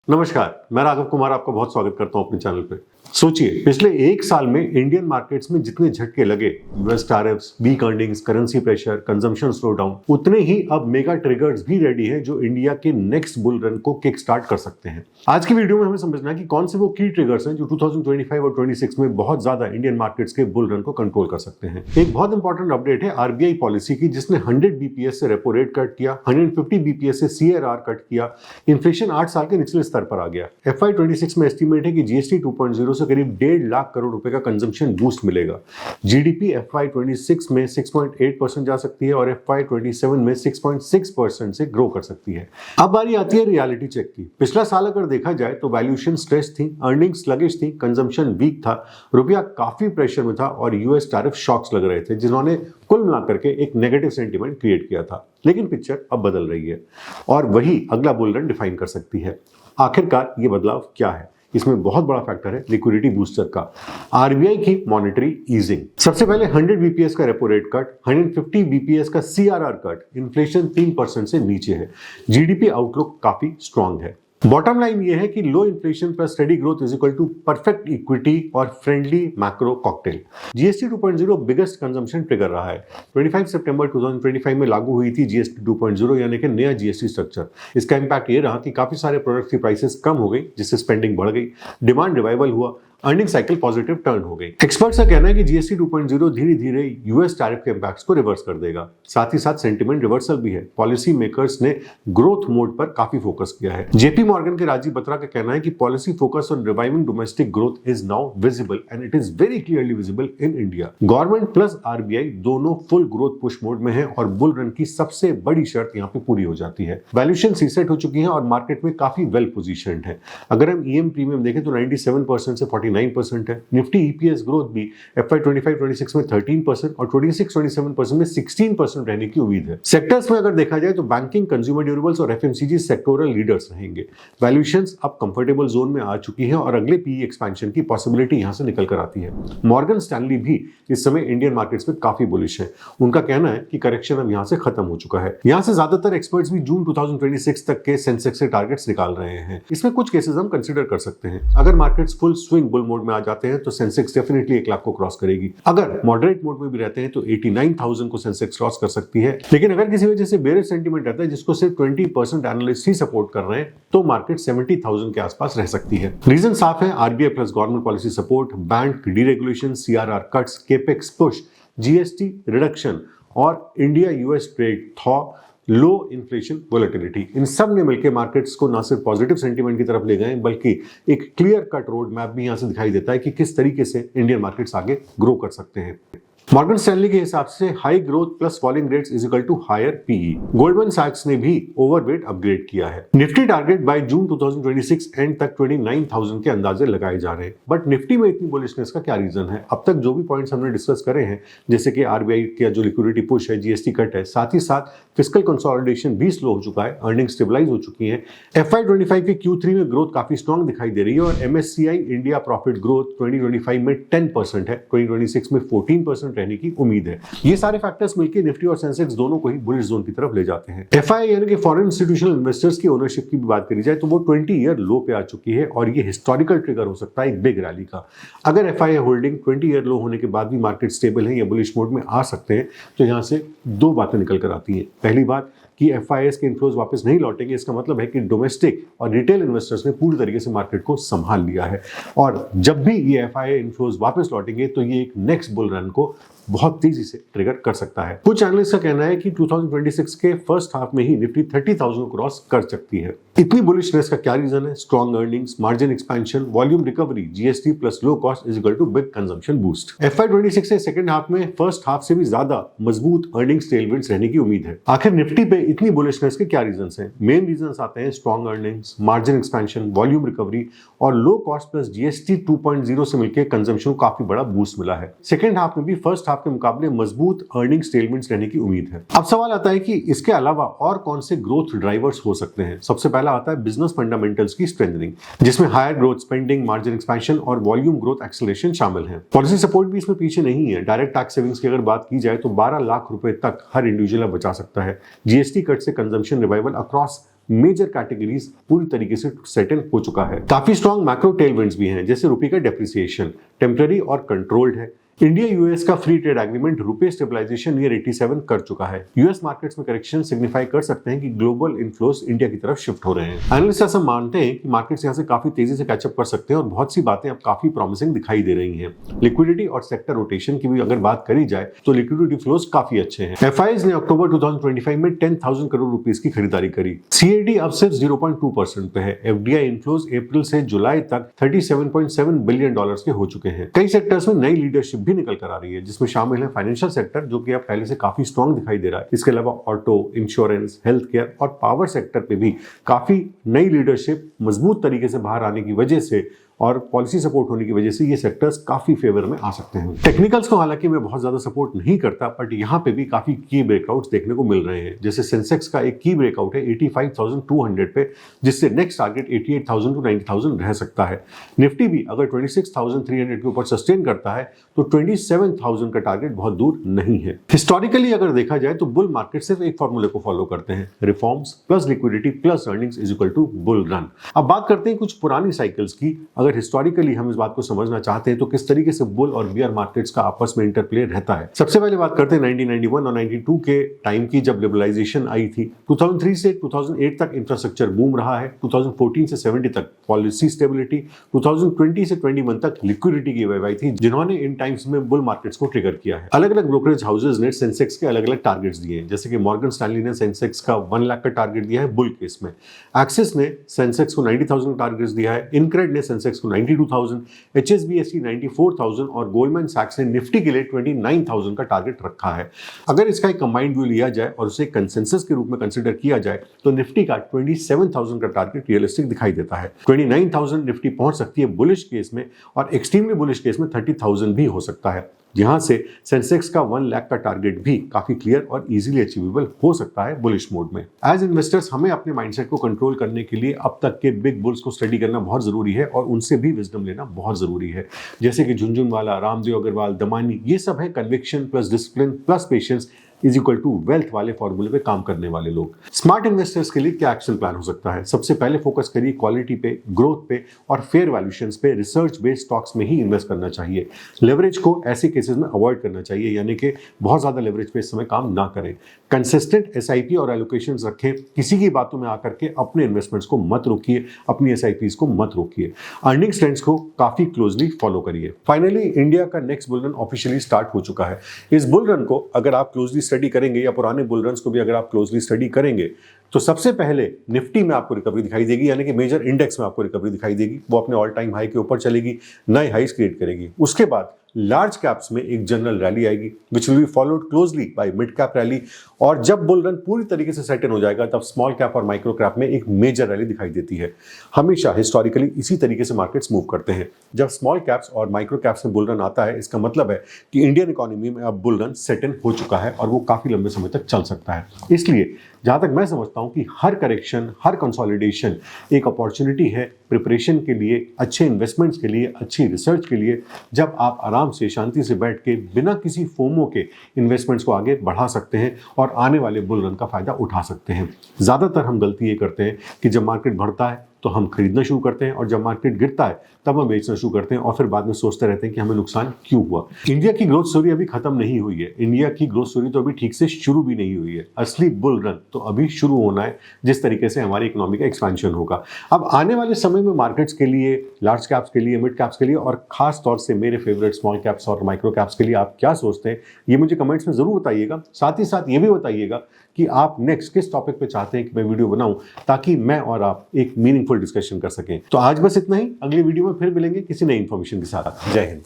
नमस्कार, मैं राघव कुमार आपका बहुत स्वागत करता हूं अपने चैनल पे। सोचिए, पिछले एक साल में इंडियन मार्केट्स में जितने झटके लगे, US tariffs, weak earnings, currency pressure, consumption slow down, उतने ही अब मेगा ट्रिगर्स भी रेडी हैं जो इंडिया के नेक्स्ट बुल रन को किक स्टार्ट कर सकते हैं। आज की वीडियो में हमें समझना है कि कौन से वो की ट्रिगर्स हैं जो 2025 और 26 में बहुत ज्यादा इंडियन मार्केट्स के बुल रन को कंट्रोल कर सकते हैं। एक बहुत इंपॉर्टेंट अपडेट है आरबीआई पॉलिसी की, जिसने 100 बीपीएस से रेपो रेट कट किया, 150 बीपीएस से सीआरआर कट किया, इन्फ्लेशन 8 साल के निचले स्तर पर आ गया। FY 26 में एस्टीमेट है कि जीएसटी 2.0 से करीब 1.5 लाख करोड़ रुपए का कंजम्पशन बूस्ट मिलेगा। जीडीपी FY 26 में 6.8% जा सकती है और FY 27 में 6.6% से ग्रो कर सकती है। अब बारी आती है रियलिटी चेक की। पिछला साल अगर देखा जाए तो वैल्यूएशन स्ट्रेस थी, अर्निंग्स स्लगिश थी, कंजम्पशन वीक था, रुपया काफी प्रेशर में था और यूएस टैरिफ शॉक्स लग रहे थे, जिन्होंने कुल मिलाकर के एक नेगेटिव सेंटीमेंट क्रिएट किया था। लेकिन पिक्चर अब बदल रही है और वही अगला बुल रन डिफाइन कर सकती है। आखिरकार ये बदलाव क्या है? इसमें बहुत बड़ा फैक्टर है लिक्विडिटी बूस्टर का, आरबीआई की मॉनेटरी ईजिंग। सबसे पहले 100 बीपीएस का रेपो रेट कट, 150 बीपीएस का सीआरआर कट, इन्फ्लेशन 3% से नीचे है, जीडीपी आउटलुक काफी स्ट्रांग है। बॉटम लाइन ये है कि low inflation plus steady growth is equal to perfect equity और friendly macro cocktail. GST 2.0 biggest consumption trigger रहा है। 25 सितंबर 2025 में लागू हुई थी जीएसटी 2.0 यानी कि नया जीएसटी स्ट्रक्चर। इसका इंपैक्ट ये रहा कि काफी सारे प्रोडक्ट्स की प्राइसेस कम हो गई, जिससे स्पेंडिंग बढ़ गई, डिमांड रिवाइवल हुआ, अर्निंग साइकिल पॉजिटिव टर्न हो गई। एक्सपर्ट्स का कहना है कि जीएसटी 2.0 धीरे धीरे यूएस टैरिफ के इंपैक्ट्स को रिवर्स कर देगा। साथ ही साथ सेंटिमेंट रिवर्सल भी है। पॉलिसी मेकर्स ने ग्रोथ मोड पर काफी फोकस किया है। जेपी मॉर्गन के राजीव बत्रा का कहना है कि policy focus on reviving domestic growth is now visible and it is very clearly visible in India. Government plus RBI दोनों फुल ग्रोथ पुश मोड में है और बुल रन की सबसे बड़ी शर्त यहाँ पे पूरी हो जाती है। वैल्यूएशन रीसेट हो चुकी है और मार्केट में काफी वेल पोजिशन्ड है। अगर हम ईएम प्रीमियम देखें तो 97% से 49% है। निफ्टी ईपीएस ग्रोथ भी FY 25-26 में 13% और 26-27% में 16% रहने की उम्मीद है। सेक्टर्स में अगर देखा जाए तो बैंकिंग, कंज्यूमर ड्यूरेबल्स और एफएमसीजी सेक्टोरल लीडर्स रहेंगे। वैल्यूएशंस अब कंफर्टेबल जोन में आ चुकी हैं और अगले पीई एक्सपेंशन की पॉसिबिलिटी यहां से निकल कर आती है। मॉर्गन स्टैनली भी इस समय इंडियन मार्केट्स में काफी बुलिश है। उनका कहना है कि करेक्शन अब यहां से खत्म हो चुका है। यहां से ज्यादातर एक्सपर्ट्स भी जून 2026 तक के सेंसेक्स के टारगेट्स निकाल रहे हैं। इसमें कुछ केसेस हम कंसिडर कर सकते हैं। अगर markets full swing bull mode में आ जाते हैं तो सेंसेक्स डेफिनेटली 1 लाख को क्रॉस करेगी। अगर मॉडरेट मोड में भी रहते हैं तो 89,000 को सेंसेक्स क्रॉस कर सकती है। लेकिन अगर किसी वजह से बेरिश सेंटीमेंट रहता है जिसको सिर्फ 20% एनालिस्ट ही सपोर्ट कर रहे हैं तो मार्केट 70,000 के आसपास रह सकती है। रीजन साफ है, RBI plus government policy support, bank deregulation, CRR cuts, capex push, GST reduction और इंडिया यूएस ट्रेड थॉ, लो इन्फ्लेशन वोलेटिलिटी, इन सब ने मिलकर मार्केट्स को ना सिर्फ पॉजिटिव सेंटीमेंट की तरफ ले गए बल्कि एक क्लियर कट रोड मैप भी यहां से दिखाई देता है कि किस तरीके से इंडियन मार्केट्स आगे ग्रो कर सकते हैं। मॉर्गन स्टैनली के हिसाब से high growth plus falling rates is equal to higher PE. Goldman सैक्स ने भी ओवरवेट अपग्रेड किया है। Nifty target by June 2026 end तक 29,000 के अंदाजे लगाए जा रहे हैं। बट निफ्टी में इतनी बुलिशनेस का क्या रीजन है? अब तक जो भी पॉइंट्स हमने डिस्कस करे हैं, जैसे कि आरबीआई का जो लिक्विडिटी पुश है, जीएसटी कट है, साथ ही साथ फिस्कल कंसोलिडेशन भी स्लो हो चुका है, अर्निंग स्टेबलाइज हो चुकी है। FY 25 के Q3 में ग्रोथ काफी स्ट्रॉन्ग दिखाई दे रही है और MSCI इंडिया प्रॉफिट ग्रोथ 2025 में 10% है, 2026 में 14% रहने की उम्मीद है। ये सारे फैक्टर्स मिलकर निफ्टी और सेंसेक्स दोनों को ही बुलिश जोन की तरफ ले जाते हैं। FII यानी कि फॉरेन इंस्टीट्यूशनल इन्वेस्टर्स की ओनरशिप की भी बात करी जाए तो वो 20 ईयर लो पे आ चुकी है और ये हिस्टोरिकल ट्रिगर हो सकता है एक बिग रैली का। अगर FII होल्डिंग 20 ईयर लो होने के बाद भी मार्केट स्टेबल है या बुलिश मोड में आ सकते हैं तो यहां से दो बातें निकल कर आती हैं। पहली बात कि FIIs के इन्फ्लोज वापस नहीं लौटेंगे, इसका मतलब है कि डोमेस्टिक और रिटेल इन्वेस्टर्स ने पूरी तरीके से मार्केट को संभाल लिया है और जब भी ये FII इन्फ्लोज वापस लौटेंगे तो ये एक नेक्स्ट बुल रन को बहुत तेजी से ट्रिगर कर सकता है। कुछ एनालिस्ट का कहना है कि 2026 के फर्स्ट हाफ में ही निफ्टी 30,000 क्रॉस कर सकती है। इतनी बुलिशनेस का क्या रीजन है? Strong earnings, margin expansion, volume recovery, GST plus low cost is equal to big consumption boost. FY 26 के सेकंड हाफ में फर्स्ट हाफ से भी ज्यादा मजबूत अर्निंग्स टेलविंड्स रहने की उम्मीद है। आखिर निफ्टी पे इतनी बुलिशनेस के क्या रीजंस हैं? मेन रीजंस आते हैं strong earnings, margin expansion, volume recovery और लो कॉस्ट प्लस जीएसटी 2.0 से मिलकर कंजम्पशन को काफी बड़ा बूस्ट मिला है। सेकंड हाफ में भी फर्स्ट हाफ के मुकाबले मजबूत अर्निंग टेलविंड्स रहने की उम्मीद है। अब सवाल आता है कि इसके अलावा और कौन से ग्रोथ ड्राइवर्स हो सकते हैं। सबसे पहला आता है बिजनेस फंडामेंटल्स की स्ट्रेंथनिंग, जिसमें higher growth spending, margin expansion और वॉल्यूम ग्रोथ एक्सेलरेशन शामिल है। पॉलिसी सपोर्ट भी इसमें पीछे नहीं है। डायरेक्ट टैक्स सेविंग्स की अगर बात की जाए तो 12 लाख रुपए तक हर इंडिविजुअल बचा सकता है। जीएसटी कट से consumption revival across major categories पूरी तरीके से सेट इन हो चुका है। काफी स्ट्रॉन्ग मैक्रो टेलविंड्स भी हैं, जैसे रुपये का डेप्रिसिएशन टेम्पररी और कंट्रोल्ड है। इंडिया यूएस का फ्री ट्रेड एग्रीमेंट रुपये स्टेबलाइजेशन नियर 87 कर चुका है। यूएस मार्केट्स में करेक्शन सिग्निफाई कर सकते हैं कि ग्लोबल इन्फ्लोस इंडिया की तरफ शिफ्ट हो रहे हैं। एनालिस्ट ऐसा मानते हैं कि मार्केट्स यहां से काफी तेजी से कैचअप कर सकते हैं और बहुत सी बातें अब काफी प्रॉमिसिंग दिखाई दे रही हैं। लिक्विडिटी और सेक्टर रोटेशन की भी अगर बात करी जाए तो लिक्विडिटी फ्लोज काफी अच्छे हैं। एफआईज ने अक्टूबर 2025 में 10,000 करोड़ रुपीस की खरीदारी करी। सीएडी अब सिर्फ 0.2% पे है। एफडीआई इन्फ्लोज अप्रैल से जुलाई तक $37.7 बिलियन के हो चुके हैं। कई सेक्टर्स में नई लीडरशिप भी निकल कर आ रही है, जिसमें शामिल है फाइनेंशियल सेक्टर, जो कि अब पहले से काफी स्ट्रॉन्ग दिखाई दे रहा है। इसके अलावा ऑटो, इंश्योरेंस, हेल्थ केयर और पावर सेक्टर पे भी काफी नई लीडरशिप मजबूत तरीके से बाहर आने की वजह से और पॉलिसी सपोर्ट होने की वजह से ये सेक्टर्स काफी फेवर में आ सकते हैं। टेक्निकल्स को हालांकि मैं बहुत ज्यादा सपोर्ट नहीं करता, बट यहाँ पे भी काफी की ब्रेकआउट्स देखने को मिल रहे हैं। जैसे सेंसेक्स का एक की ब्रेकआउट है 85,200 पे, जिससे नेक्स्ट टारगेट 88,000 टू 90,000 रह सकता है। निफ्टी भी अगर 26,300 के ऊपर सस्टेन करता है तो 27,000 का टारगेट बहुत दूर नहीं है। हिस्टोरिकली अगर देखा जाए तो बुल मार्केट सिर्फ एक फॉर्मूले को फॉलो करते हैं, reforms plus liquidity plus earnings is equal to bull run. अब बात करते हैं कुछ पुरानी साइकिल्स की। अगर हिस्टोरिकली हम इस बात को समझना चाहते हैं तो किस तरीके से बुल और बियर मार्केट्स का आपस में इंटरप्ले रहता है। सबसे पहले बात करते हैं 1991 और 92 के टाइम की, जब लिबरलाइजेशन आई थी। 2003 से 2008 तक इंफ्रास्ट्रक्चर बूम रहा है। 2014 से 70 तक पॉलिसी स्टेबिलिटी, 2020 से 21 तक लिक्विडिटी की वेव आई थी, जिन्होंने इन टाइम्स में बुल मार्केट्स को ट्रिगर किया है। अलग अलग ब्रोकरेज हाउसेज ने सेंसेक्स के अलग अलग टारगेट्स दिए हैं, जैसे कि मॉर्गन स्टैनली ने सेंसेक्स का 1 लाख का टारगेट दिया है बुल केस में। एक्सिस ने सेंसेक्स को 90,000 टारगेट्स दिया है। इनक्रेड ने सेंसेक्स को 92,000, HSBC 94,000 और गोल्डमैन सैक्स ने निफ्टी के लिए 29,000 का टारगेट रखा है। अगर इसका एक कंबाइंड व्यू लिया जाए और उसे कंसेंसस के रूप में कंसीडर किया जाए तो निफ्टी का 27,000 का टारगेट रियलिस्टिक दिखाई देता है। 29,000 निफ्टी पहुंच सकती है बुलिश केस में, और एक्सट्रीमली बुलिश केस में 30,000 भी हो सकता है, जहां से सेंसेक्स का 1 लाख का टारगेट भी काफी क्लियर और इजीली अचीवेबल हो सकता है बुलिश मोड में। एज इन्वेस्टर्स हमें अपने माइंडसेट को कंट्रोल करने के लिए अब तक के बिग बुल्स को स्टडी करना बहुत जरूरी है और उनसे भी विजडम लेना बहुत जरूरी है, जैसे कि झुनझुनवाला, रामदेव अग्रवाल, दमानी। ये सब है conviction plus discipline plus patience is equal to wealth वाले फॉर्मूले पे काम करने वाले लोग। स्मार्ट इन्वेस्टर्स के लिए क्या एक्शन प्लान हो सकता है? सबसे पहले फोकस करिए क्वालिटी पे, ग्रोथ पे और फेयर वैल्यूएशंस पे। रिसर्च बेस्ड स्टॉक्स में ही इन्वेस्ट करना चाहिए। लेवरेज को ऐसे केसेस में अवॉइड करना चाहिए, यानी कि बहुत ज्यादा लेवरेज पे इस समय काम ना करें। कंसिस्टेंट एसआईपी और एलोकेशंस रखें। किसी की बातों में आकर के अपने इन्वेस्टमेंट्स को मत रोकिए, अपनी एसआईपीज को मत रोकिए। अर्निंग्स ट्रेंड्स को काफी क्लोजली फॉलो करिए। फाइनली इंडिया का next bull run officially start हो चुका है। इस बुल रन को अगर आप क्लोजली स्टडी करेंगे या पुराने बुल रन्स को भी अगर आप क्लोजली स्टडी करेंगे तो सबसे पहले निफ्टी में आपको रिकवरी दिखाई देगी, यानी कि मेजर इंडेक्स में आपको रिकवरी दिखाई देगी। वो अपने ऑल टाइम हाई के ऊपर चलेगी, नए हाईस क्रिएट करेगी। उसके बाद लार्ज कैप्स में एक जनरल रैली आएगी which will be followed closely by mid cap rally, और जब बुल रन पूरी तरीके से सेट इन हो जाएगा तब स्मॉल कैप और माइक्रो कैप में एक मेजर रैली दिखाई देती है। हमेशा हिस्टोरिकली इसी तरीके से मार्केट्स मूव करते हैं। जब स्मॉल कैप्स और माइक्रो कैप्स में बुल रन आता है, इसका मतलब है कि इंडियन इकोनॉमी में अब बुल रन सेट इन हो चुका है और वो काफी लंबे समय तक चल सकता है। इसलिए जहां तक मैं समझता हूं कि हर करेक्शन, हर कंसोलिडेशन एक अपॉर्चुनिटी है प्रिपरेशन के लिए, अच्छे इन्वेस्टमेंट्स के लिए, अच्छी रिसर्च के लिए, जब आप आराम से शांति से बैठ के बिना किसी फोमो के इन्वेस्टमेंट्स को आगे बढ़ा सकते हैं और आने वाले बुल रन का फायदा उठा सकते हैं। ज्यादातर हम गलती ये करते हैं कि जब मार्केट बढ़ता है तो हम खरीदना शुरू करते हैं और जब मार्केट गिरता है तब हम बेचना शुरू करते हैं और फिर बाद में सोचते रहते हैं कि हमें नुकसान क्यों हुआ। इंडिया की ग्रोथ स्टोरी अभी खत्म नहीं हुई है। इंडिया की ग्रोथ स्टोरी तो अभी ठीक से शुरू भी नहीं हुई है। असली बुल रन तो अभी शुरू होना है, जिस तरीके से हमारी इकोनॉमी का एक्सपेंशन होगा। अब आने वाले समय में मार्केट्स के लिए, लार्ज कैप्स के लिए, मिड कैप्स के लिए और खास तौर से मेरे फेवरेट स्मॉल कैप्स और माइक्रो कैप्स के लिए आप क्या सोचते हैं, ये मुझे कमेंट्स में जरूर बताइएगा। साथ ही साथ ये भी बताइएगा कि आप नेक्स्ट किस टॉपिक पे चाहते हैं कि मैं वीडियो बनाऊं, ताकि मैं और आप एक मीनिंगफुल डिस्कशन कर सकें। तो आज बस इतना ही। अगली वीडियो में फिर मिलेंगे किसी नई इंफॉर्मेशन के साथ। जय हिंद।